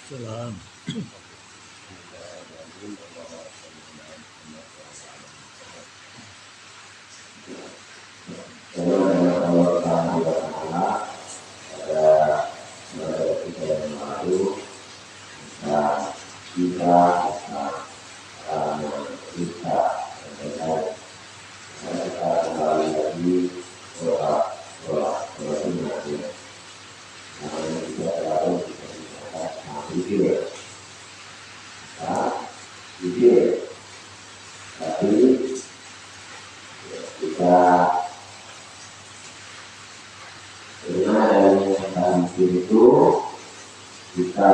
Salam. Itu kita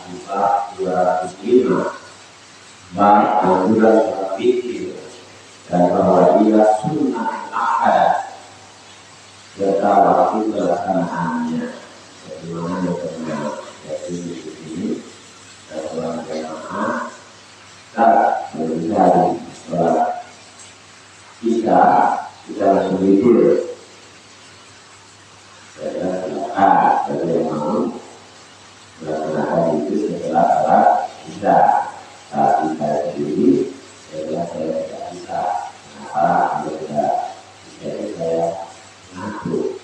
buka 205 bab anjuran berpikir dan bahwa dia sunnah akad serta waktu pelaksanaannya bagaimana yang jadi di sini dalam jamaah tak mencari sholat kita langsung tidur saya yang mau melaksanakan itu setelah sholat isya. Saat kita sendiri saya tidak bisa. Kenapa? Kalau tidak bisa saya ngantuk.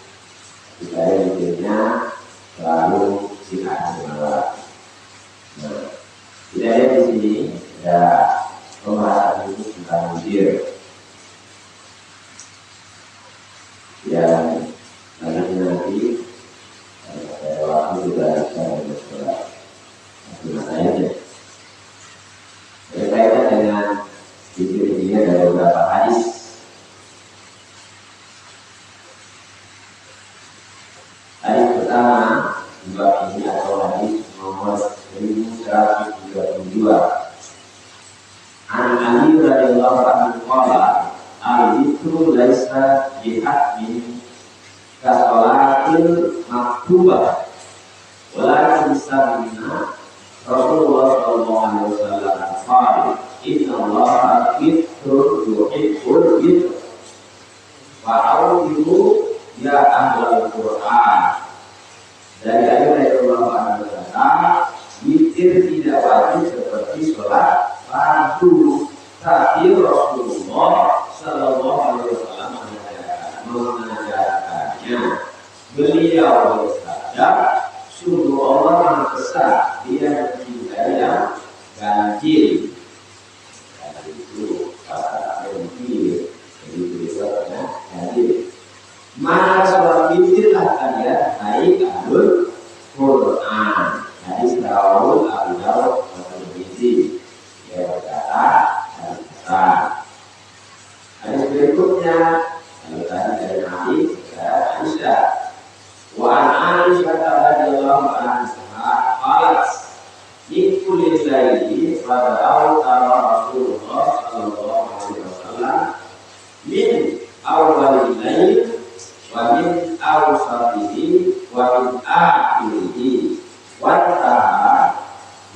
Saya mikirnya selalu sihat semalam. Nah, tidak ada di sini ada pembahasan itu tentang witir. Dan nanti waktu juga bisa bersolat. Gimana aja? Berkaitan dengan witir ini ada beberapa hadis. Hadis pertama di bab ini atau hadis nomor 1132. An Ali radhiyallahu anhu qala al-witru laisa bihatmin kasolatil maktubah walakin sabina Rasulullah sallallahu alaihi wasallam qala inna allaha witrun yuhibbul witr wa a'udhu ya ahlal Qur'an. Dari ayat Allah berkata, witir tidak wajib seperti sholat fardu, tapi Rasulullah sallallahu alaihi wasallam mengajarkannya. Beliau bersabda, sungguh Allah Maha Besar, Dia mencintai yang ganjil. Dan itu kata ganjil, jadi tulisannya ganjil. Maka sholat witirlah kalian naik alul Quran. Hadis Daud Abu Daud Al-Tirmidzi. Dia berkata hadis besar. Hadis berikutnya kalau tadi dari Nabi dan Aisyah. Wa an Aisyah radhiyallahu anha qalat Nikul laili pada awal Rasulullah sallallahu alaihi wasallam min awalil lail wa min awsatihi wa min akhirihi wa ta'a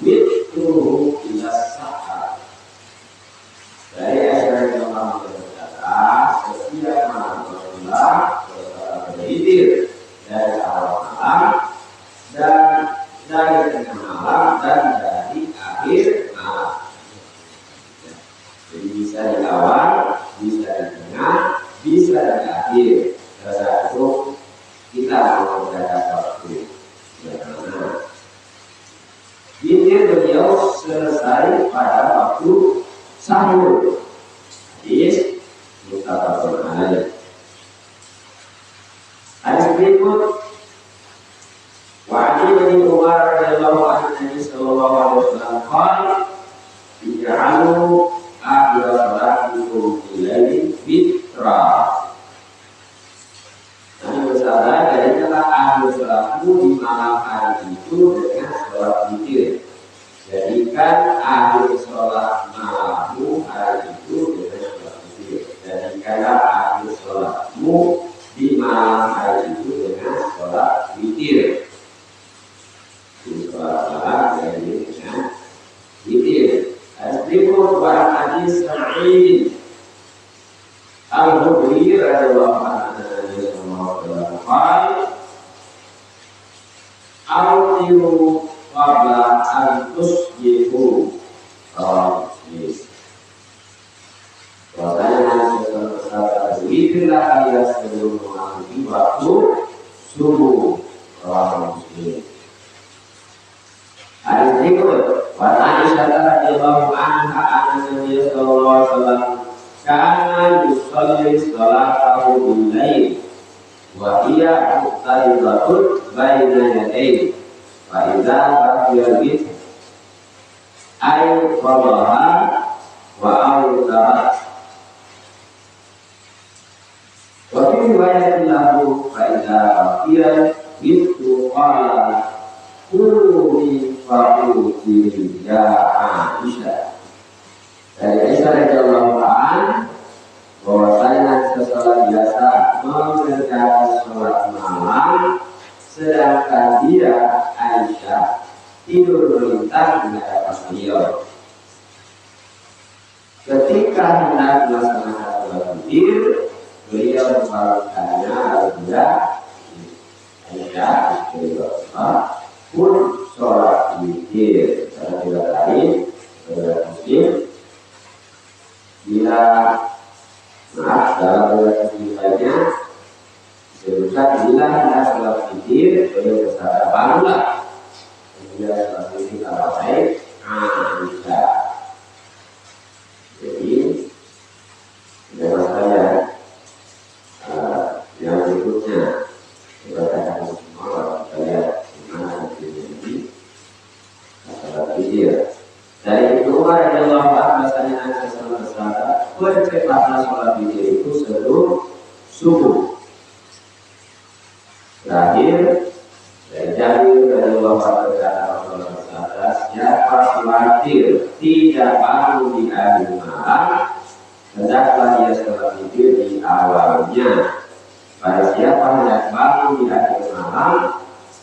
witruhu ila sahar. Dari ayat yang Allah berkata, setiap malam Rasulullah berwitir dari awal malam dan dari tengah malam dan dari akhir malam. Jadi bisa di awal, bisa di tengah, bisa di akhir. Tergantung kita mau berada waktu yang mana. Witir beliau selesai pada waktu sahur. Hadis muttafaqun alaih. Hadis berikut wa Ali bin Umar radhiyallahu anhu Nabi sallallahu alaihi wasallam qala ij'alu akhir salatikum bil-laili witra. Bersabda dari kata akhir sholatmu di malam hari itu dengan sholat witir. Jadikan akhir sholat malammu hari itu dengan sholat witir. Jadikanlah akhir sholatmu di malam hari itu dengan sholat witir. Di sholat malam dengan witir. Berikut para hadis Sa'id Al-Khudri radhiyallahu anhu qala autiru qabla an tusbihu. Bahwasanya setelah witirlah kalian sebelum memasuki waktu subuh. Muslim. Hadis berikut, wa Aisyah radhiyallahu anha anna Nabi sallallahu alaihi wasallam kana yusalli salatahu bil-lail wa hiya muqtaribatun baina yadayhi fa idza baqiya bit ay qadaha wa awtarat wa fi riwayatin lahu fa idza baqiya bit qala Kuli fakuti ya Aisyah. Dari Aisyah radhiyallahu anha bahwasanya seseorang biasa mengerjakan sholat malam, sedangkan dia Aisyah tidur melintang di hadapan beliau. Ketika hendak melaksanakan sholat witir, beliau membalaskannya lalu dia Aisyah istri pun sholat witir. Karena tidak lain saudara muslim, bila maaf dalam riwayat lainnya disebutkan bila hendak sholat witir beliau bersabda bangunlah, kemudian sholat witir kalau baik Aisyah. Jadi dengan saya yang berikutnya kita akan semua saya dari Ibnu Umar radhiyallahu anhu bahasanya Aisyah selalu bersabda, percepatlah sholat witir itu sebelum subuh. Terakhir dari Jabir radhiyallahu anhu bersabda, siapa khawatir tidak bangun di akhir malam, hendaklah dia sholat witir di awalnya. Pada siapa hendak bangun di akhir malam,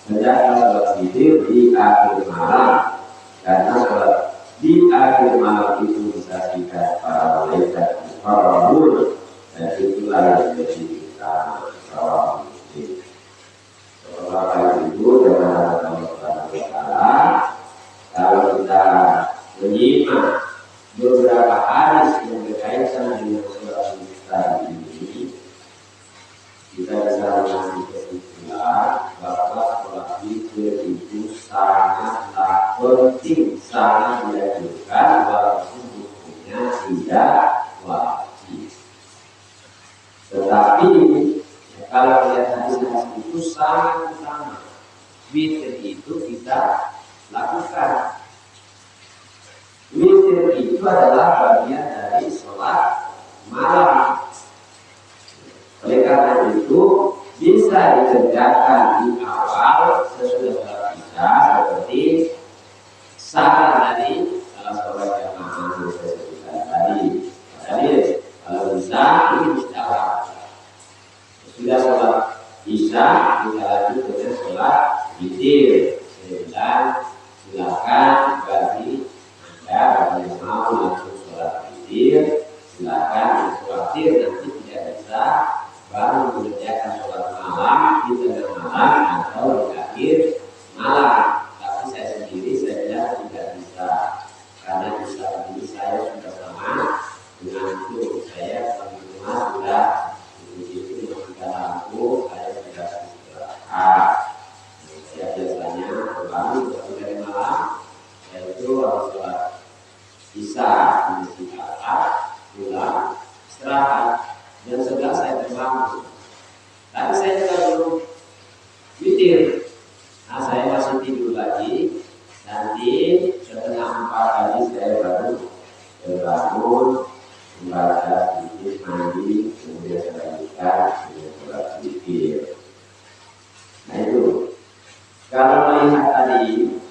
hendaklah sholat witir di akhir malam. Karena sholat di akhir malam itu disaksikan para malaikat, para guru, dan itulah yang menjadi kita para muslim. Bapak Ibu dengan Allah Subhanahu wa Ta'ala, kalau kita menyimak beberapa hadis yang berkaitan dengan sholat witir ini, kita bisa mengambil kesimpulan bahwa sholat witir itu sangatlah penting, sangat dianjurkan walaupun hukumnya tidak wajib. Tetapi kalau lihat hadis-hadis itu sangat utama, witir itu kita lakukan. Witir itu adalah bagian dari sholat malam. Oleh karena itu bisa dikerjakan di awal sesudah sholat isya seperti saran dari salah seorang jamaah yang saya sebutkan tadi. Jadi kalau bisa ini bisa sudah sholat isya kita lanjut dengan sholat witir. Dan silakan bagi anda yang mau langsung sholat witir, silakan khawatir nanti tidak bisa baru mengerjakan sholat malam di tengah malam atau di akhir malam. Tapi saya sendiri saya tidak bisa, karena bisa ini saya sudah sama dengan itu. Saya semua sudah itu matikan lampu, saya sudah istirahat. Saya biasanya bangun dari malam, yaitu sholat isya di istirahat, pulang istirahat. Jam 11 saya terbangun. Tapi saya juga belum witir. Nah, saya masih tidur lagi. Nanti setengah 4 tadi saya baru terbangun, membaca sedikit, mandi, kemudian saya lanjutkan dengan sholat witir. Nah itu. Kalau melihat tadi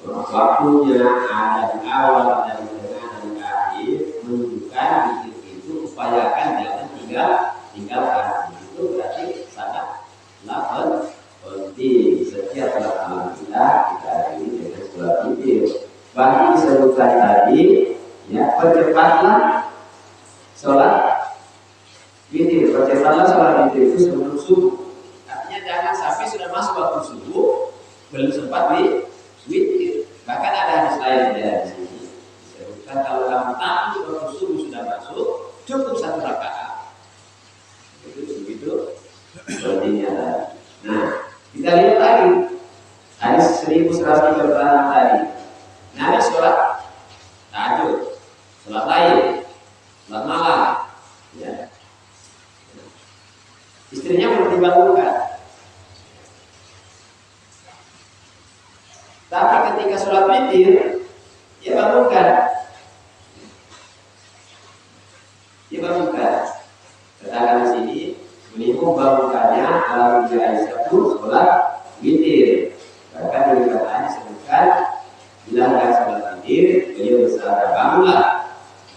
waktunya ada di awal, ada di tengah, dan di akhir, menunjukkan witir itu upayakan jangan tinggalkan. Itu berarti sangatlah penting. Setiap malam kita akhiri dengan sholat witir. Bahkan disebutkan tadi, ya, percepatlah sholat witir. Percepatlah sholat witir itu sebelum subuh. Artinya jangan sampai sudah masuk waktu subuh belum sempat witir. lain dari sini disebutkan kalau kamu takut waktu subuh sudah masuk, cukup 1 rakaat. Begitu sepertinya tadi. Nah, kita lihat lagi hadis 1136 tadi. Nabi sholat tahajud, sholat lain, sholat malam, ya. Istrinya belum dibangunkan. Tapi ketika sholat witir, dia bangunkan. Katakan di sini, beliau bangunkannya ala Aisyah itu sholat witir. Bahkan di perkataan disebutkan bila akan sholat witir, beliau bersabda bangunlah.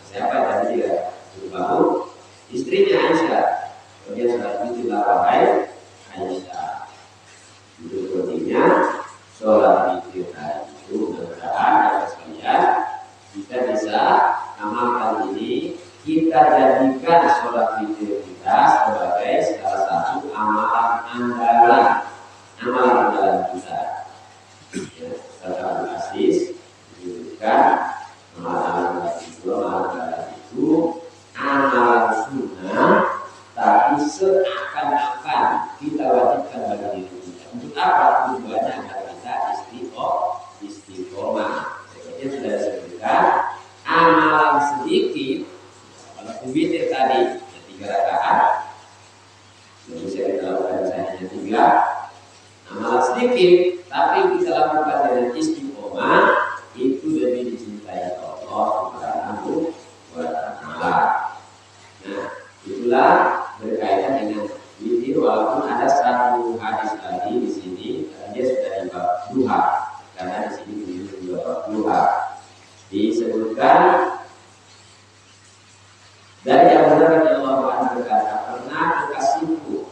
Siapa yang tadi tidak bangun? Istrinya Aisyah. Kemudian sholat witir wahai Aisyah. Itu artinya sholat witir tadi itu mudah-mudahan ada sekalian kita bisa amalkan ini, kita jadikan sholat witir kita sebagai salah satu amalan andalan kita. Ya, Ustaz Aziz menunjukkan amalan itu amalan sunnah, tapi seakan-akan kita wajibkan bagi diri kita. Untuk apa? Tujuannya agar kita istiqomah. Seperti sudah disebutkan, amalan sedikit. Kalau witir tadi 3 rakaat, jadi saya lakukan hanya 3. Amalan sedikit, tapi kita lakukan dengan istiqomah, itu lebih dicintai Allah Subhanahu wa Ta'ala. Nah, itulah berkaitan dengan witir, walaupun ada satu hadis tadi di sini, dia sudah di bab duha, karena di sini di bab duha disebutkan dari Abu Hurairah radhiyallahu anhu berkata, pernah kekasihku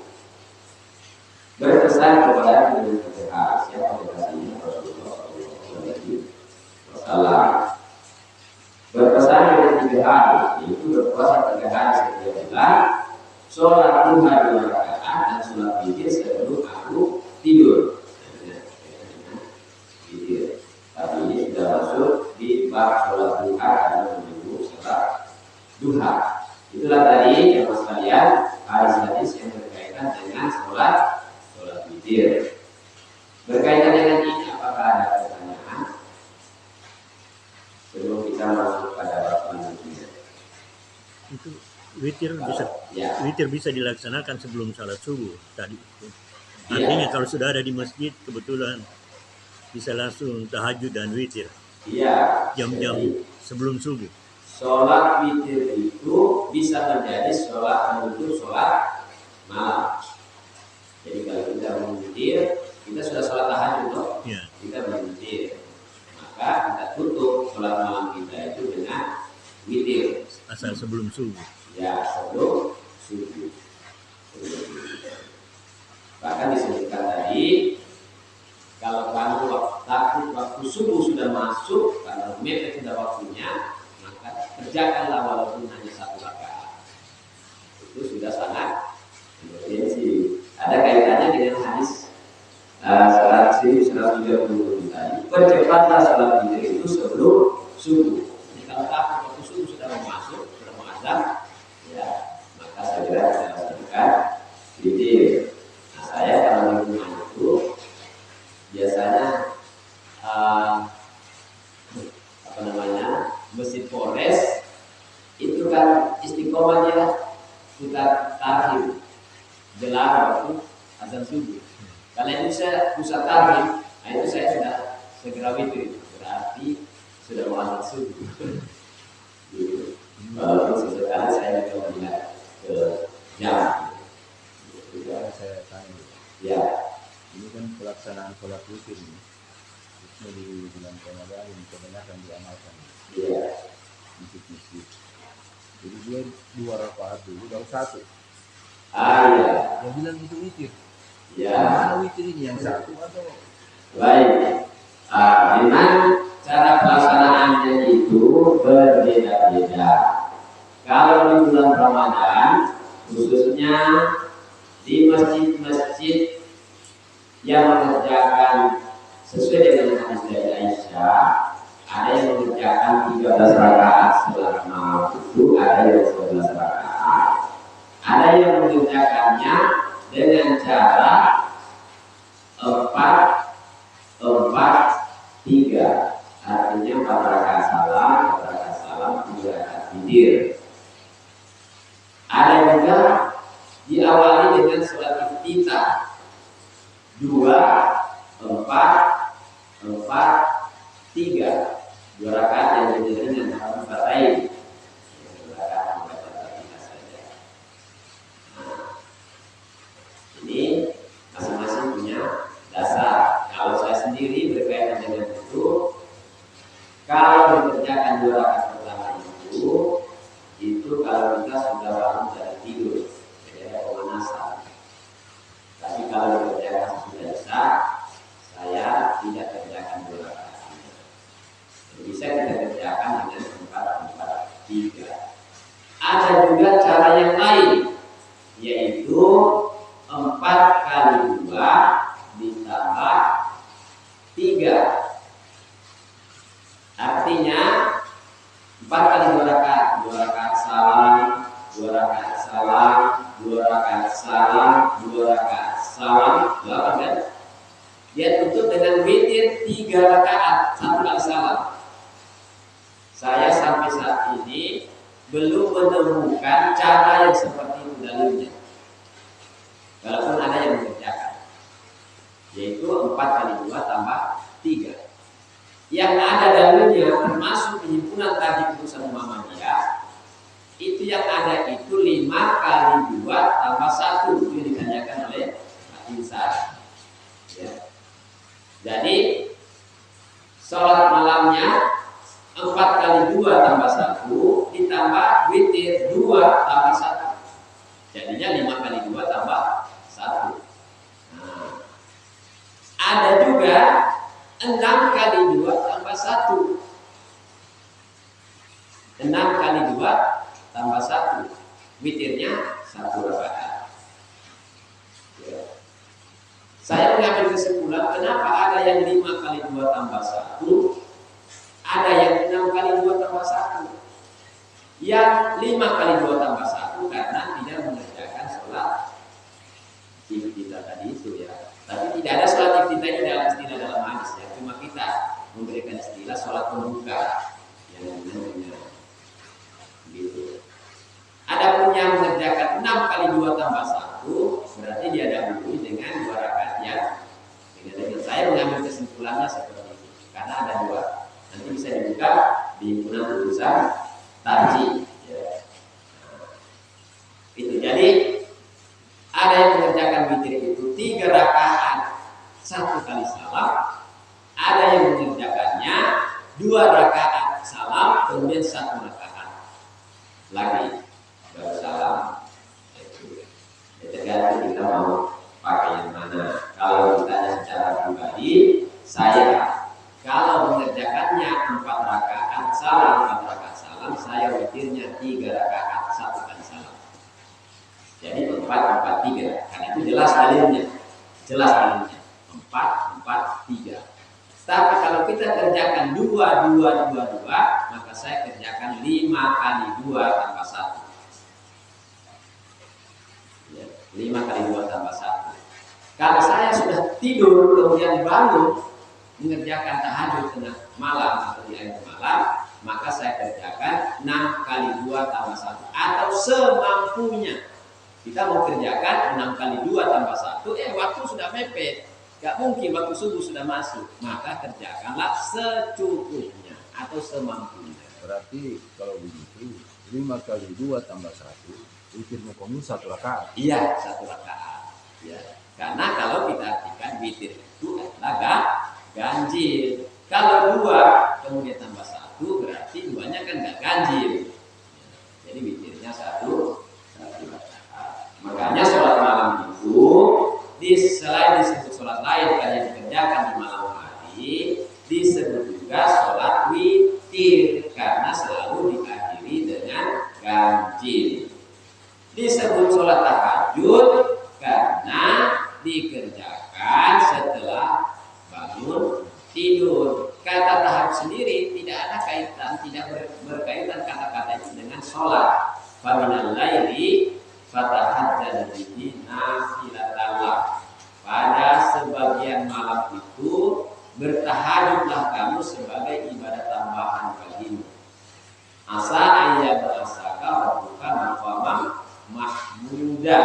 berpesan kepada dengan kata siapa kekasihnya Rasulullah SAW berpesan dengan 3 hari, yaitu berpuasa 3 hari setiap bulan, sholat duha 2 rakaat dan sholat witir sebelum aku tidur. Tapi ini sudah masuk di bab sholat duha karena menyebut sholat duha. Itulah tadi yang mas kalian hadis-hadis yang berkaitan dengan sholat witir. Berkaitan dengan ini, apakah ada pertanyaan sebelum kita masuk pada bab selanjutnya? Itu witir bisa dilaksanakan sebelum salat subuh tadi. Artinya kalau sudah ada di masjid kebetulan bisa langsung tahajud dan witir. Iya. Jam-jam sebelum subuh. Sholat witir itu bisa menjadi sholat menutup sholat malam. Jadi kalau kita witir, kita sudah sholat tahajud loh. Ya. Kita witir, maka kita tutup sholat malam kita itu dengan witir. Asal sebelum subuh. Ya, sebelum subuh. Bahkan disebutkan tadi, kalau kamu waktu subuh sudah masuk, kalau mepet sudah waktunya, maka kerjakanlah walaupun hanya 1 rakaat. Itu sudah sangat emergensi. Ada kaitannya dengan hadis salat 1130 tadi. Percepatlah salat witir itu sebelum subuh. Jadi kalau waktu subuh sudah masuk, sudah mengajar, ya maka segera kita lakukan witir. Nah, saya kalau di rumah itu biasanya Masjid Polres itu kan istiqomah dia putar tahrim jelang waktu azan subuh. Kalau itu saya pusat tahrim, nah itu saya sudah segera witir, berarti sudah mau azan subuh. Gitu. Walaupun sesekali saya juga melihat ke jam. Itu saya tanya. Ya. Ini kan pelaksanaan sholat witir ini. Di bulan Ramadan yang kebanyakan diamalkan. Iya. Masjid-masjid. Jadi dia 2 rakaat dulu, baru 1. Iya. Dia bilang itu witir. Iya. Mana witir ini yang 1 atau? Baik. Memang cara pelaksanaannya itu berbeda-beda. Kalau di bulan Ramadan, khususnya di masjid-masjid yang mengerjakan sesuai dengan hadis dari Aisyah, ada 3. Artinya 4 rakaat salam, 3 rakaat witir. Ada juga diawali dengan sholat iftitah 2, 4, 3. 2 rakaat yang berdiri dengan Al-Fatihah. 2 rakaat membaca Al-Fatihah saja. Nah, ini masing-masing punya dasar. Kalau saya sendiri berkaitan dengan itu, kalau dikerjakan 2 rakaat pertama itu kalau kita sudah bangun dari tidur, jadi ada pemanasan. Tapi kalau dikerjakan sudah bisa, saya tidak kerjakan 2 rakaat. Bisa kita kerjakan dengan 4-4-3. Ada juga cara yang lain, yaitu 4 kali 2 ditambah 3. Artinya 4 kali 2 rakaat, 2 rakaat salam, 2 rakaat salam, 2 rakaat salam, 2 rakaat salam, 8 kan? Dia tutup dengan witir 3 rakaat, 1 kali salam. Saya sampai saat ini belum menemukan cara yang seperti itu dalilnya. Walaupun ada yang mengerjakan, yaitu 4 kali 2 tambah 3. Yang ada dalilnya termasuk himpunan tadi putusan Muhammadiyah, itu yang ada itu 5 kali 2 tambah 1 itu yang ditanyakan oleh Pak Insan. Ya. Jadi sholat malamnya 4 kali 2 tambah 1 ditambah witir 2 tambah 1. Jadinya 5 kali 2 tambah 1. Nah, ada juga 6 kali 2 tambah 1. 6 kali 2 tambah 1. Witirnya 1 rakaat. Ya. Saya mengambil kesimpulan, kenapa ada yang 5 kali 2 tambah 1, ada yang 6 kali 2 tambah 1. Yang 5 kali 2 tambah 1 karena tidak mengerjakan sholat iftitah tadi itu ya. Tapi tidak ada sholat iftitah ini dalam istilah dalam hadis ya. Cuma kita memberikan istilah sholat pembuka yang namanya gitu. Adapun yang mengerjakan 6 kali 2 tambah 1 berarti dia dahului dengan 2 rakaat yang dengan saya mengambil kesimpulannya seperti itu. Karena ada 2. Nanti bisa dibuka di himpunan putusan Tarji ya. Itu jadi ada yang mengerjakan witir itu 3 rakaat 1 kali salam, ada yang mengerjakannya 2 rakaat salam kemudian 1 rakaat lagi baru salam. Itu tergantung kita mau pakai yang mana. Kalau ditanya secara pribadi, saya kalau mengerjakannya 4 rakaat salam, 4 rakaat salam, saya witirnya 3 rakaat 1 kali salam. Jadi 4, 4, 3. Karena itu jelas dalilnya. 4, 4, 3. Tapi kalau kita kerjakan 2, 2, 2, 2, maka saya kerjakan 5 kali 2 tambah 1. Ya, 5 kali 2 tambah 1. Kalau saya sudah tidur kemudian bangun mengerjakan tahajud tengah malam atau di akhir malam, maka saya kerjakan 6 kali 2 tambah 1 atau semampunya. Kita mau kerjakan 6 kali 2 tambah 1, waktu sudah mepet, gak mungkin waktu subuh sudah masuk, maka kerjakanlah secukupnya atau semampunya. Berarti kalau begitu 5 kali 2 tambah 1 witir mukomin 1 rakaat. Iya, 1 rakaat. Ya. Karena kalau kita artikan witir itu adalah ganjil. Kalau 2 kemudian tambah 1 berarti 2-nya kan gak ganjil. Jadi witirnya 1 rakaat. Makanya sholat malam itu selain disebut sholat lain yang dikerjakan di malam hari, disebut juga sholat witir karena selalu diakhiri dengan ganjil. Disebut sholat tahajud karena dikerjakan setelah bangun tidur. Kata tahajud sendiri tidak ada kaitan, tidak berkaitan kata-kata itu dengan sholat. Faminal laili fatahajjad bihi nafilatan. Pada sebagian malam itu bertahajudlah kamu sebagai ibadah tambahan bagimu. Asa ayat berasaka rabbuka maqamam mahmuda,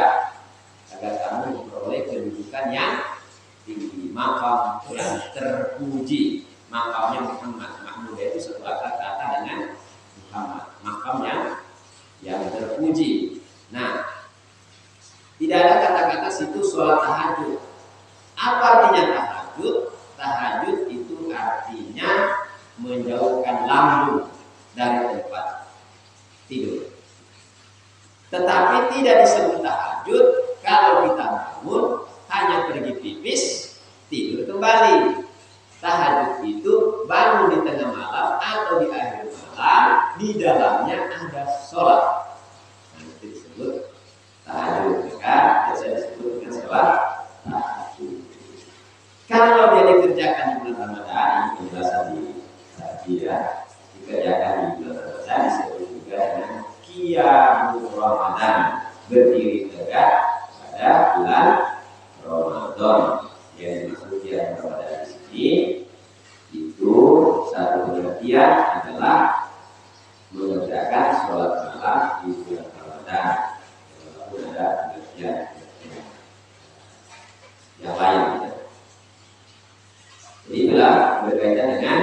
agar kamu memperoleh kedudukan yang tinggi, makam yang terpuji. Makamnya Muhammad, Mahmud itu sebuah kata dengan Muhammad, makam yang terpuji. Nah, tidak ada kata-kata situ sholat tahajud. Apa artinya tahajud? Tahajud itu artinya menjauhkan lambung dari tempat tidur. Tetapi tidak disebut tahajud kalau kita bangun hanya pergi pipis, tidur kembali. Tahajud itu bangun di tengah malam atau di akhir malam, di dalamnya ada sholat. Nah, itu disebut tahajud, kan? Biasa disebut dengan sholat tahajud. Kalau dia dikerjakan di bulan Ramadan, ini penjelasan di tadi ya, dikerjakan di bulan Ramadan disebut juga dengan qiyamul Ramadan, berdiri tegak pada bulan Ramadan. Yang dimaksud qiyamul Ramadan di sini itu satu pengertian adalah mengerjakan sholat malam di bulan Ramadan. Walaupun ada pengertian yang lain. Jadi itulah berkaitan dengan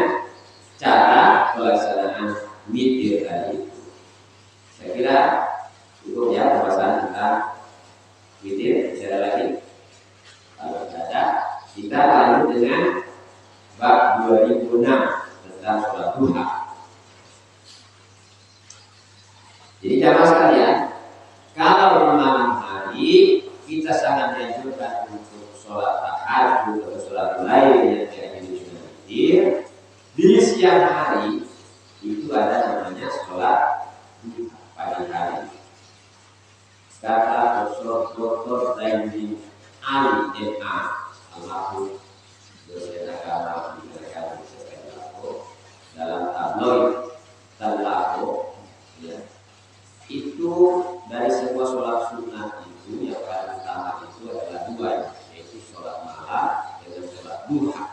cara pelaksanaan witir tadi itu. Saya kira cukup ya pembahasan tentang witir. Bisa lagi? Kalau tidak ada, kita lanjut dengan bab 2006 tentang sholat duha. Jadi jamaah sekalian, kalau di malam hari kita sangat dianjurkan untuk sholat tahajud atau sholat lain yang tidak dengan witir. Di siang hari itu ada namanya sholat duha pagi hari. Kata Dr. Zaini Ali MA Allahu dosen agama di negara dalam tabloid Talako ya, itu dari sebuah sholat sunnah itu yang paling utama itu adalah dua, yaitu sholat malam dengan sholat duha.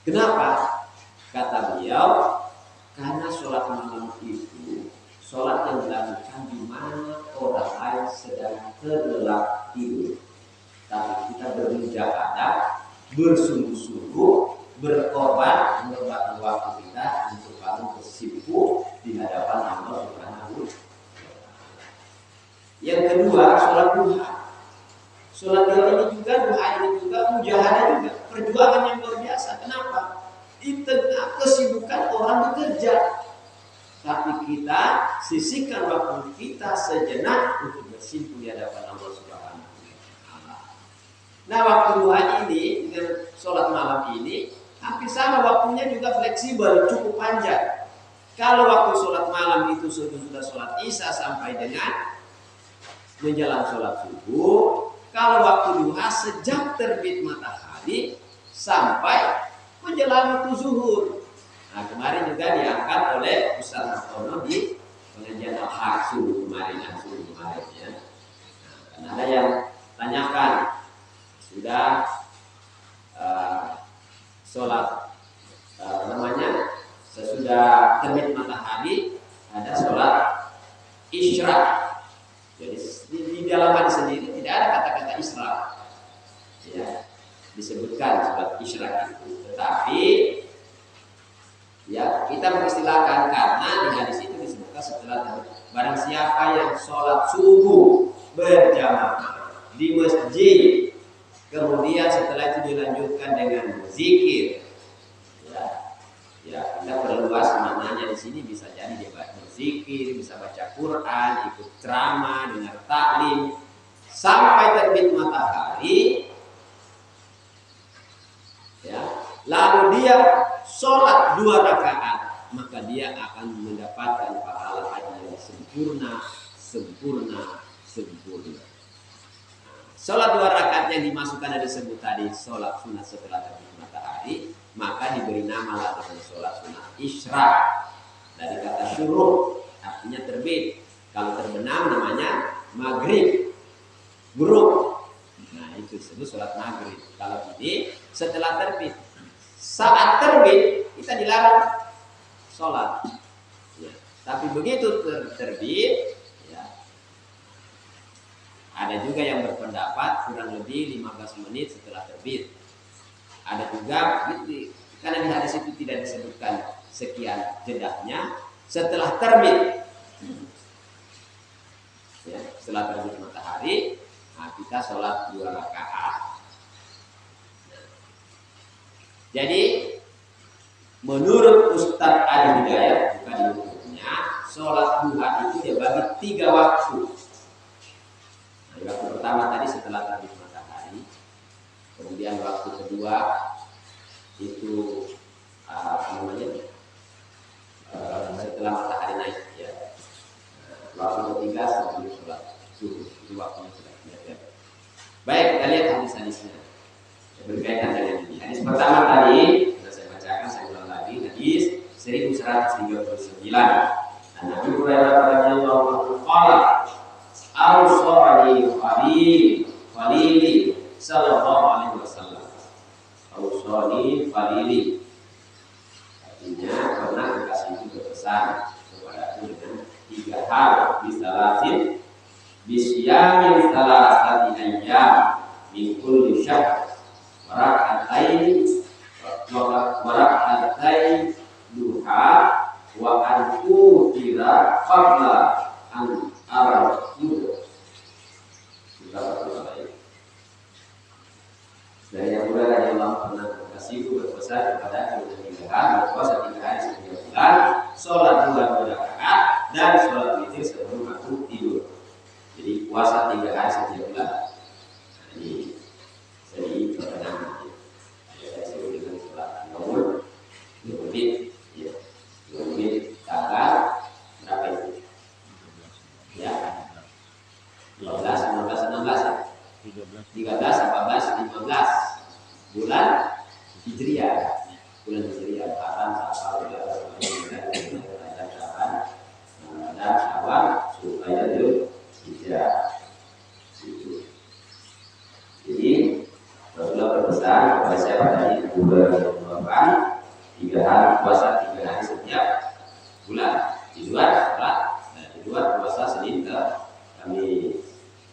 Kenapa? Kata beliau, karena sholat malam itu sholat yang dilakukan di mana orang lain sedang terlelap tidur, tapi kita bermujahadah, bersungguh-sungguh, berkorban, mengorbankan waktu kita untuk bangun bersimpuh di hadapan Allah Subhanahu. Yang kedua, sholat duha. Sholat duha ini juga, duha ini juga mujahadah juga, perjuangan yang luar biasa. Kenapa? Di tengah kesibukan orang bekerja, tapi kita sisihkan waktu kita sejenak untuk bersimpuh di hadapan Allah Subhanahu wa Ta'ala. Nah, waktu duha ini dengan sholat malam ini hampir sama, waktunya juga fleksibel, cukup panjang. Kalau waktu sholat malam itu sudah sholat isya sampai dengan menjelang sholat subuh. Kalau waktu duha sejak terbit matahari sampai menjelang waktu zuhur. Nah, kemarin juga diangkat oleh Ustaz Hartono di pengajian Al-Haq subuh kemarin ya. Nah, karena ada yang tanyakan sudah sholat sesudah terbit matahari ada sholat isyraq. Jadi di dalam hadis sendiri tidak ada kata-kata isyraq ya, disebutkan sholat isyraq itu, tetapi ya kita mengistilahkan karena di hadis itu disebutkan setelah barang siapa yang sholat subuh berjamaah di masjid, kemudian setelah itu dilanjutkan dengan zikir, ya kita perluas maknanya di sini, bisa jadi dia berzikir, bisa baca Quran, ikut ceramah, dengar taklim sampai terbit matahari, ya. Lalu dia sholat 2 rakaat, maka dia akan mendapatkan pahala haji yang sempurna. Sholat 2 rakaat yang dimasukkan dari disebut tadi sholat sunat setelah terbit matahari, maka diberi nama dengan sholat sunat isyraq. Dari kata syuruq artinya terbit. Kalau terbenam namanya maghrib, buruk. Nah itu disebut sholat maghrib. Kalau ini setelah terbit. Saat terbit kita dilarang sholat. Ya. Tapi begitu terbit, ya, ada juga yang berpendapat kurang lebih 15 menit setelah terbit. Ada juga karena di hadis itu tidak disebutkan sekian jedahnya setelah terbit. Ya, setelah terbit matahari, nah kita sholat 2 rakaat. Jadi menurut Ustadz Ali Hidayat bukan di bukunya, sholat duha itu dia bagi 3 waktu. Nah, waktu pertama tadi setelah terbit matahari, kemudian waktu kedua itu setelah matahari naik, ya. Waktu ketiga sebelum sholat subuh, itu waktunya sudah ya. Baik, kita lihat hadis-hadisnya berkaitan dengan ini. Hadis pertama tadi sudah saya bacakan, saya ulang lagi, hadis 1139. Dan Nabi Hurairah radhiyallahu anhu qala awsani khalili sallallahu alaihi wasallam. Awsani khalili, artinya pernah kekasih itu berpesan kepadaku dengan 3 hal, bisalasin bisyamin salasati ayyam min kulli syahr warak'atain duha wa antu kira qabla an arad-ud. Dan yang mulia dari Allah pernah berkasihku berpesan kepada kita dengan berpuasa 3 hari setiap bulan, sholat 2 rakaat dan sholat witir sebelum aku tidur. Jadi puasa 3 hari setiap bulan. Nah, ini jadi pertanyaan. Saya sebut dengan sholat nomor 2 menit, ya, 2 menit tanggal berapa itu? Ya, 15, 16, 16 ya. 13, 14, 15 bulan Hijriah. Bulan Hijriah, Safar, dan Syawal, supaya Hijrah. Jadi Rasulullah berpesan kepada siapa tadi? Bulan 3 hari puasa 3 hari setiap bulan. Di luar sholat, nah, di luar puasa Senin ke Kamis.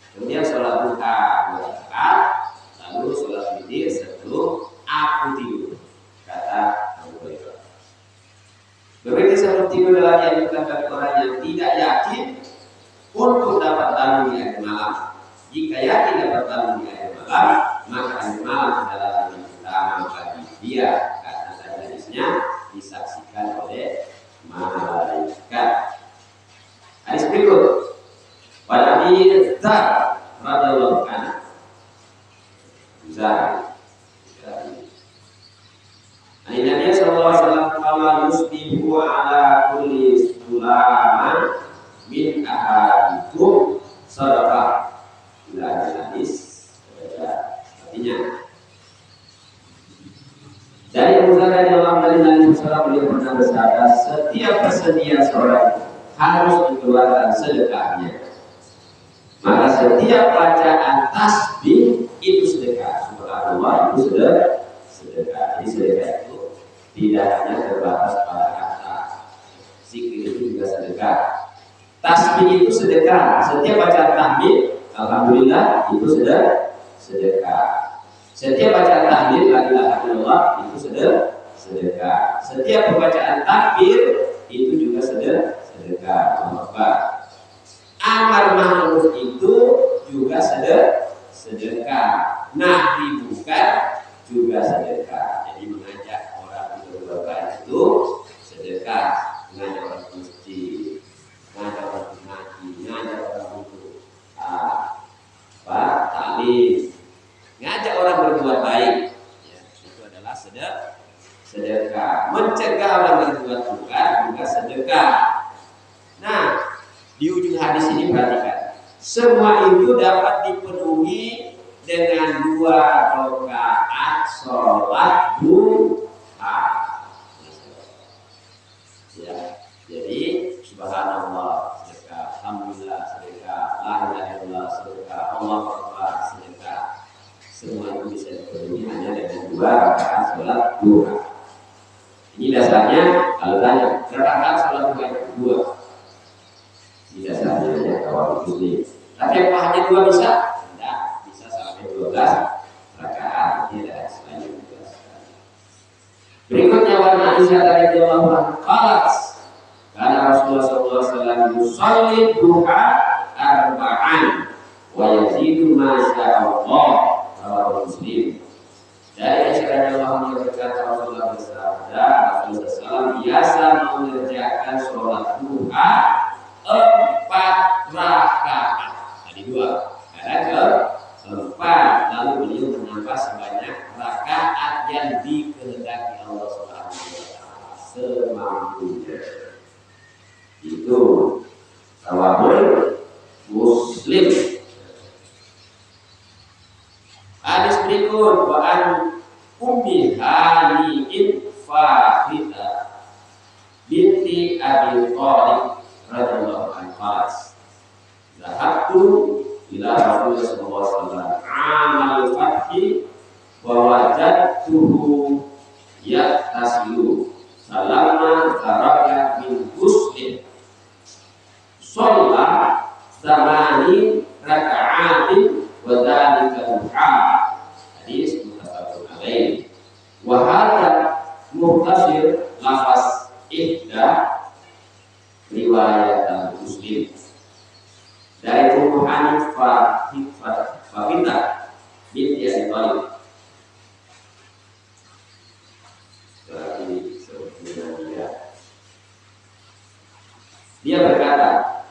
Kemudian sholat duha 2 rakaat, lalu sholat witir sebelum aku tidur, kata Abu Hurairah. Begitu sebelum tidur dalam yang bagi orang yang tidak yakin untuk dapat bangun di akhir malam. Jika yakin dapat bangun di akhir malam, maka akhir malam adalah yang utama bagi dia, karena tadi hadisnya disaksikan oleh malaikat. Hadis berikut. Pada Abi Dzar radhiyallahu anhu. Dzar. Nabi sallallahu alaihi wasallam qala yusbihu ala kulli sulaman min ahadikum sadaqah. Ila hadis. Artinya dari Abu Dzar radhiyallahu anhu Nabi sallallahu alaihi wasallam pernah bersabda, setiap persendian seorang harus mengeluarkan sedekahnya. Maka setiap bacaan tasbih itu sedekah. Subhanallah itu sedekah. Jadi sedekah itu tidak hanya terbatas pada kata. Zikir itu juga sedekah. Tasbih itu sedekah. Setiap bacaan tahmid, alhamdulillah itu sedekah. Setiap bacaan tahlil la ilaha illallah itu sedekah. Setiap pembacaan takbir itu juga sedekah. Amar ma'ruf itu juga sedekah. Nahi munkar juga sedekah. Jadi mengajak orang berbuat baik itu sedekah. Mengajak orang ke masjid, mengajak orang ke ngaji, mengajak orang untuk taklim, ngajak orang berbuat baik, ya, itu adalah sedekah. Mencegah orang berbuat munkar juga sedekah. Nah, di ujung hadis ini perhatikan, semua itu dapat dipenuhi dengan 2 rakaat sholat duha. Ya, jadi subhanallah sedekah, alhamdulillah sedekah, la ilaha illallah sedekah, Allahu akbar sedekah. Semua itu bisa dipenuhi hanya dengan 2 duha. Ini dasarnya kalau tanya rakaat sholat duha yang kedua. Ini dasarnya ya kalau ini. Tapi apa hanya dua bisa? Tidak, bisa sampai 12 rakaat. Ini ada selain 12 rakaat. Berikutnya warna Aisyah radhiyallahu anha qalat karena Rasulullah sallallahu alaihi wasallam yusalli duha arba'an wa yazidu ma syaa Allah. Rawahu Muslim. Dari Aisyah radhiyallahu anha berkata Rasulullah bersabda, Rasulullah SAW biasa mengerjakan sholat duha 4 rakaat. Tadi 2, ada 4. Lalu beliau menambah sebanyak rakaat yang dikehendaki Allah Subhanahu wa taala semampunya. Itu Rawahul Muslim. Hadis berikut wa an Ummi Hani'in Fahidah binti Abi Thalib radhiyallahu anha. Zahabtu ila Rasulullah sallallahu alaihi wasallam amal fathi wa wajadtuhu yaktasilu salama taraka min husnin sholat zamani raka'atin wa dzalika duha. Hadis muttafaqun alaih. Wa hadha muhtasir lafaz ihda riwayat Muslim. Dari Ummu Hanifah binti Abi Thalib. Dia berkata,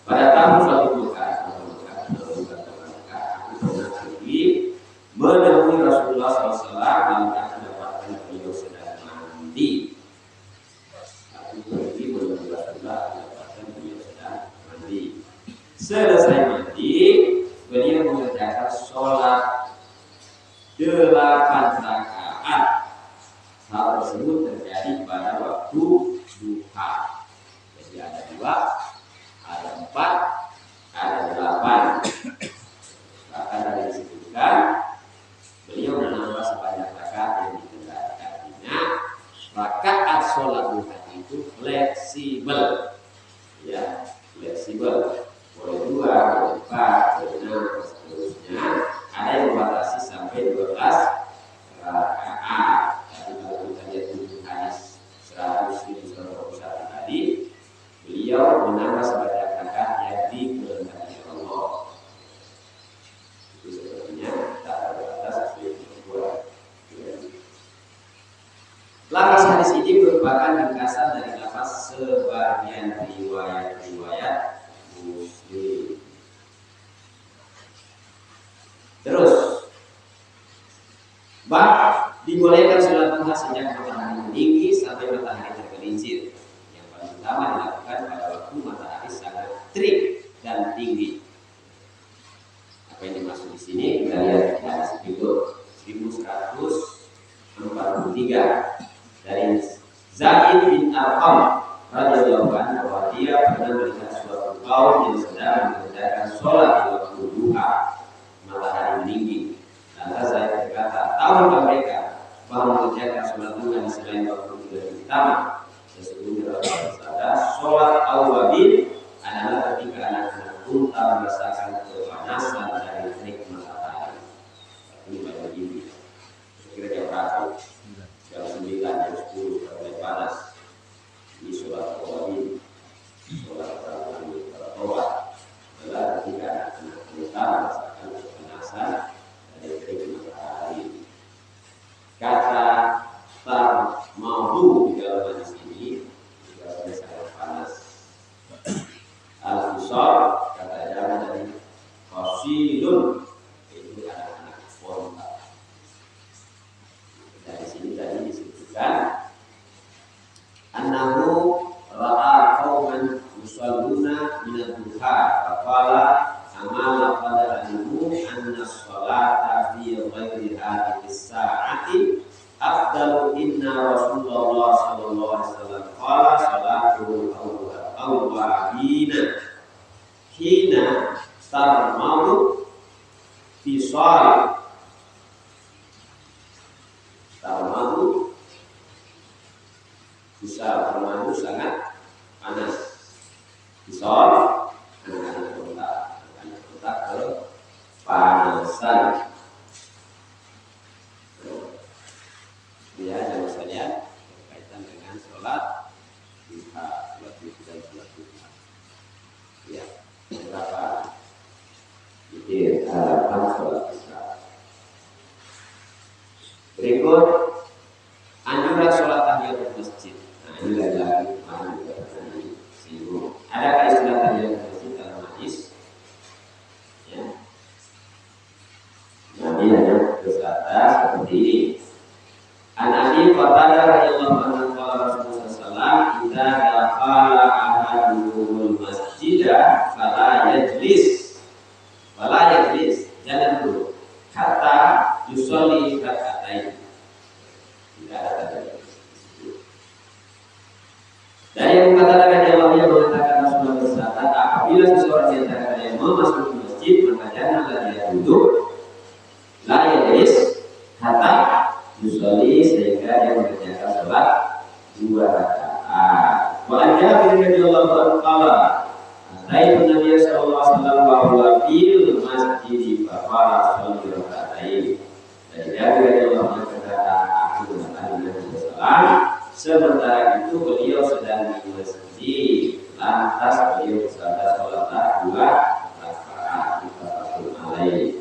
pada tahun suatu Mekah, aku pernah pergi menemui Rasulullah SAW dan aku mendapatkan beliau sedang mandi. Aku pergi menemui Rasulullah dan mendapatkan beliau sedang mandi. Selesai mandi, beliau mengerjakan sholat 8 rakaat. Hal tersebut terjadi pada waktu duha. Jadi ada 2, ada 4, ada 8. Bahkan ada disebutkan beliau menambah sebanyak rakaat yang dikehendaki. Artinya rakaat sholat duha itu fleksibel, ya fleksibel. Boleh 2, boleh 4, boleh 6, dan seterusnya. Ada yang membatasi sampai 12 rakaat. Tapi kalau kita lihat di hadis 121 tadi, beliau menambah sebanyak rakaat yang dikehendaki Allah. Itu sepertinya tak terbatas sesuai. Lafaz hadis ini merupakan ringkasan dari lafaz sebagian riwayat Muslim. Terus, bab dibolehkan sholat duha sejak matahari meninggi sampai matahari tergelincir. Yang paling utama dilakukan pada waktu matahari sangat terik dan tinggi. Apa yang dimaksud di sini? Kita lihat di hadis itu 1143 dari Zaid bin Arqam radhiyallahu anhu bahwa dia pernah melihat suatu kaum yang sedang mengerjakan sholat di waktu duha matahari meninggi. Lantas saya berkata, tahukah mereka bahwa mengerjakan sholat duha di selain waktu tidur utama? Sesungguhnya Rasulullah bersabda, sholat awwabin adalah ketika anak-anak unta merasakan kepanasan dari terik matahari. Ini pada ini, kira jam berapa? Jam 9, jam 10, mulai panas. Ini sholat awwabin, sholat awwab adalah ketika anak-anak unta merasakan kepanasan dari terik matahari. Kata tarmadu di dalam hadis ini juga sangat panas. Al-Fusar kata jamak dari qasilun, itu anak-anak unta. Dari sini tadi disebutkan annahu ra'a qauman yusalluna min ad-duha faqala amala qala anhu anna as-salata fi ghairi hadhihi as-sa'ati afdalu inna Rasulullah sallallahu alaihi wasallam qala salatul awwabina hina tarmadu fi shalah tarmadu Bisa bermadu sangat panas. Isol, anak-anak kota kepanasan. Ya, jangan sekalian berkaitan dengan sholat duha, sholat witir dan sholat duha. Ya, beberapa witir harapan sholat isya. Berikut anjuran sholat tahiyatul masjid. Nah, ini lagi kemarin juga pernah disinggung. Adakah istilah tahiyatul masjid dalam hadis? Ya. Nabi hanya berkata seperti ini. An Abi Qatadah radhiyallahu anhu qala Rasulullah sallallahu alaihi wasallam, "Idza dakhala ahadukumul masjida fala yajlis." Jangan duduk. Kata yusolli rakaatain. Tidak ada kata dari yang Qatadah radhiyallahu anhu mengatakan Rasulullah bersabda, apabila seseorang di antara kalian memasuki masjid, maka janganlah dia duduk, la yajlis, kata yusolli, sehingga dia mengerjakan sholat 2 rakaat. Wa an Jabir radhiyallahu anhu qala Ra'aytu Nabiy sallallahu alaihi wasallam wa huwa fil masjid fa qala sholli rakaatain. Dari Jabir radhiyallahu anhu berkata, aku melihat Nabi sallallahu alaihi wasallam sementara itu beliau sedang di masjid, lantas beliau bersabda, sholatlah 2 rakaat.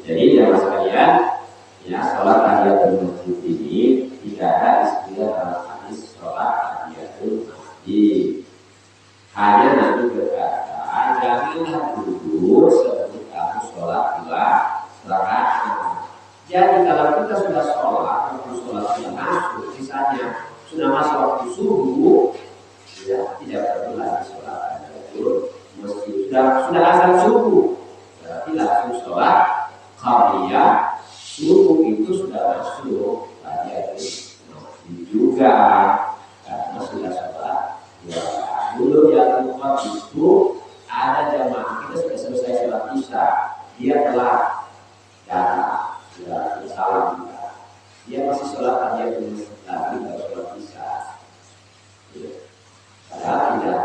Jadi jamaah sekalian, ya, sholat tahiyatul masjid ini tidak ada istilah dalam hadis sholat tahiyatul masjid. Hanya Nabi berkata, janganlah duduk sebelum kamu sholat 2 rakaat. Jadi kalau kita sudah sholat, waktu sholat sudah masuk, misalnya sudah masuk waktu subuh, ya tidak perlu lagi sholat tahiyatul masjid. Sudah azan subuh, berarti langsung sholat qabliyah. Subuh itu sudah masuk tahiyatul masjid juga, karena sudah sholat 2 rakaat. Dulu yang tempat itu ada jamaah kita sudah selesai sholat isya, dia telah datang, sudah salam kita, dia masih sholat tahiyatul masjid lagi baru sholat isya. Padahal tidak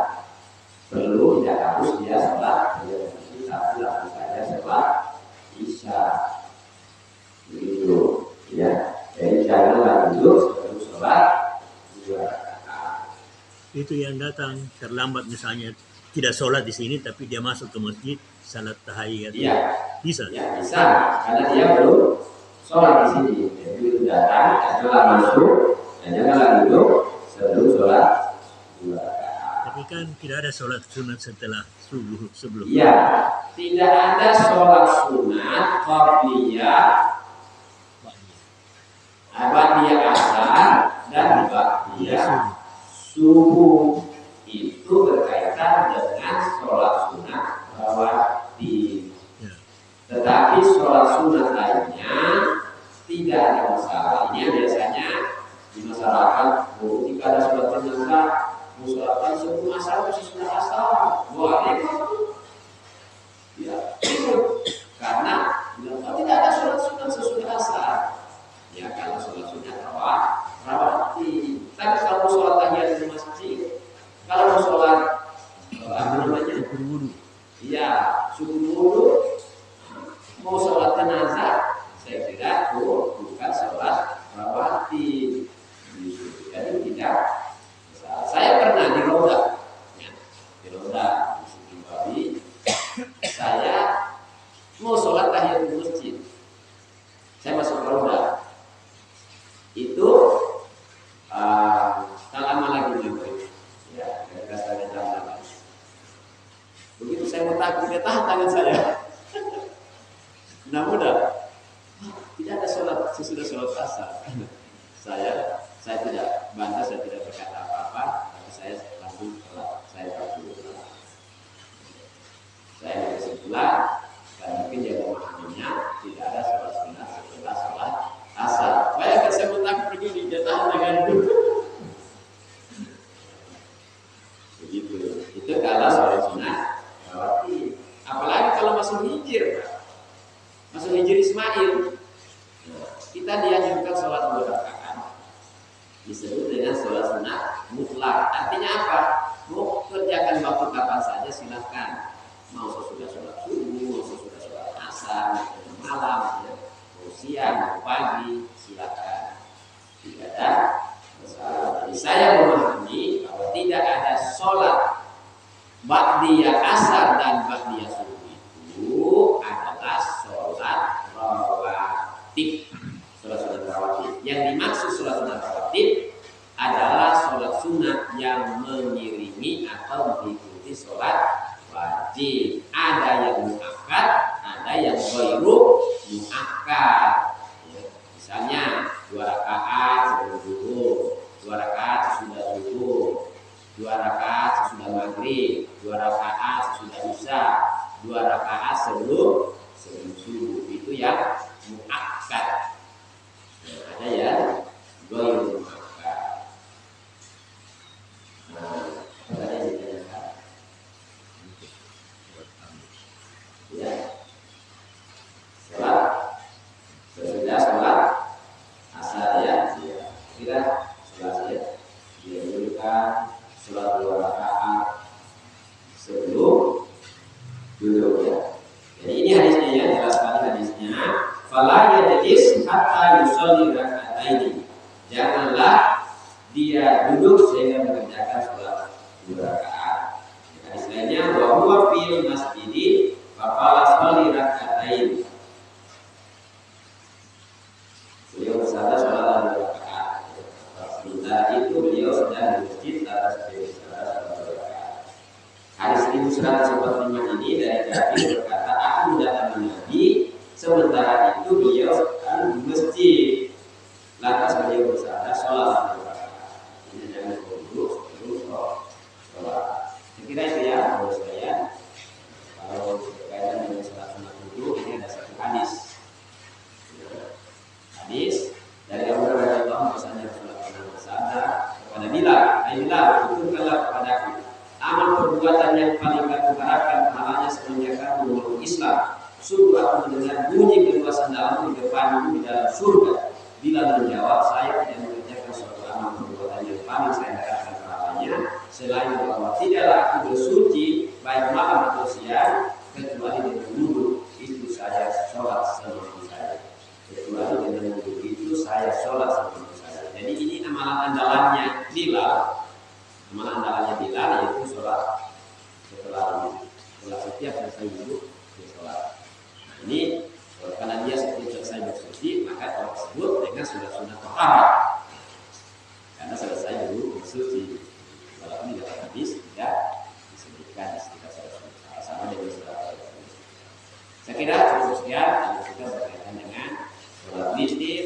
perlu, tidak harus dia sholat tahiyatul masjid, tapi langsung saja sholat isya. Begitu, ya. Jadi janganlah duduk sebelum sholat 2 rakaat. Itu yang datang terlambat misalnya tidak sholat di sini tapi dia masuk ke masjid salat tahiyat. Iya. Bisa. Ya bisa, karena dia belum sholat di sini. Jadi itu datang, janganlah masuk dan janganlah duduk sebelum sholat 2 rakaat. Tapi kan tidak ada sholat sunat setelah subuh sebelum. Iya, tidak ada sholat sunat qabliyah, ba'diyah asar dan ba'diyah subuh. Itu berkaitan dengan sholat sunat rawatib. Ya. Tetapi sholat sunat lainnya tidak ada masalah. Ini biasanya di masyarakat, jika ada sholat jenazah, musolatkan subuh asar sesudah asar, boleh kok? Ya, karena tidak ada sholat sunat sesudah asar. Ya, kalau sholat sunat rawatib. Tapi kalau sholat tahiyat di masjid, kalau mau sholat apa namanya? Iya, subuh wudu, mau sholat jenazah, saya kira bukan sholat rawatib. Jadi tidak. Saya pernah di Roda, ya, di Roda di Siti Babi, saya mau sholat tahiyatul masjid. Saya masuk Roda, itu tak lama lagi maghrib, ya, saya jam 8. Begitu saya mau takut, dia tahan tangan saya. Nah mudah, tidak ada sholat sesudah sholat asar. Saya tidak bantah, saya tidak berkata apa-apa, tapi saya langsung sholat. Saya takut. Saya kesimpulan, dan mungkin dia memahaminya tidak ada sholat sunat setelah sholat asar. Bayangkan saya mau takut begini, dia tahan tangan itu. Begitu. Itu kalau sholat sunat rawatib. Apalagi kalau disebut dengan sholat sunat mutlak. Artinya apa? Mau kerjakan waktu kapan saja silahkan. Mau sesudah sholat subuh, mau sesudah sholat asar, malam, ya. Mau siang, mau pagi, silahkan. Tidak ada masalah. Jadi saya memahami bahwa tidak ada sholat ba'diyah asar dan ba'diyah subuh itu adalah sholat rawatib. Sholat rawatib. Yang dimaksud sholat sunat rawatib adalah sholat sunat yang mengiringi atau mengikuti sholat wajib. Ada yang muakkad, ada yang ghairu muakkad. Ya, misalnya 2 rakaat sebelum zuhur, 2 rakaat sesudah zuhur, 2 rakaat sesudah maghrib, 2 rakaat sesudah isya, 2 rakaat sebelum subuh. Itu yang muakkad. Nah, ada yang ghairu muakkad. Nah, ada yang ditanyakan. Ya. Sholat sesudah sholat asar ya. Kira sholat ya. Dianjurkan sholat 2 rakaat sebelum duduk ya. Jadi ini hadisnya ya, jelas sekali hadisnya. Fala yajlis hatta yusolli raka'ataini. Janganlah dia duduk sehingga mengerjakan sholat 2 rakaat. Hadis lainnya wa huwa fil masjidi faqala sholli raka'ataini. Beliau bersabda sholat 2 rakaat. Sementara itu beliau sedang di masjid atas sholat 2 rakaat. Hadis 1145 ini dari Jabir berkata, aku mendatangi Nabi, sementara itu beliau sedang di masjid. Lantas beliau bersabda sholat 2 rakaat. Ini jangan duduk terus sholat. Saya kira itu ya, menurut saya. Kalau berkaitan dengan sholat sunat duduk, ini ada satu hadis. Hadis dari Abu Hurairah radhiyallahu anhu bersabda kepada Bilal, "Hai Bilal, tuturkanlah kepadaku amal perbuatan yang paling aku harapkan pahalanya semenjak kamu memeluk Islam. Sungguh aku mendengar bunyi kedua sandalmu di depanmu di dalam surga." Bilal menjawab, "Saya tidak mengerjakan suatu amal perbuatan yang paling saya harapkan pahalanya selain bahwa tidaklah aku bersuci baik malam atau siang kecuali dengan wudhu itu saya sholat seperti saya. Kecuali dengan wudhu itu saya sholat seperti saya." Jadi ini amalan andalannya Bilal. Amalan andalannya Bilal yaitu sholat setelah setiap selesai wudhu dia sholat. Nah, ini karena dia setiap selesai bersuci maka orang tersebut dengan sunat tohara karena selesai wudhu bersuci. Walaupun di dalam hadis tidak disebutkan istilah sholat sama dengan sholat. Saya kira cukup sekian kalau kita berkaitan dengan sholat witir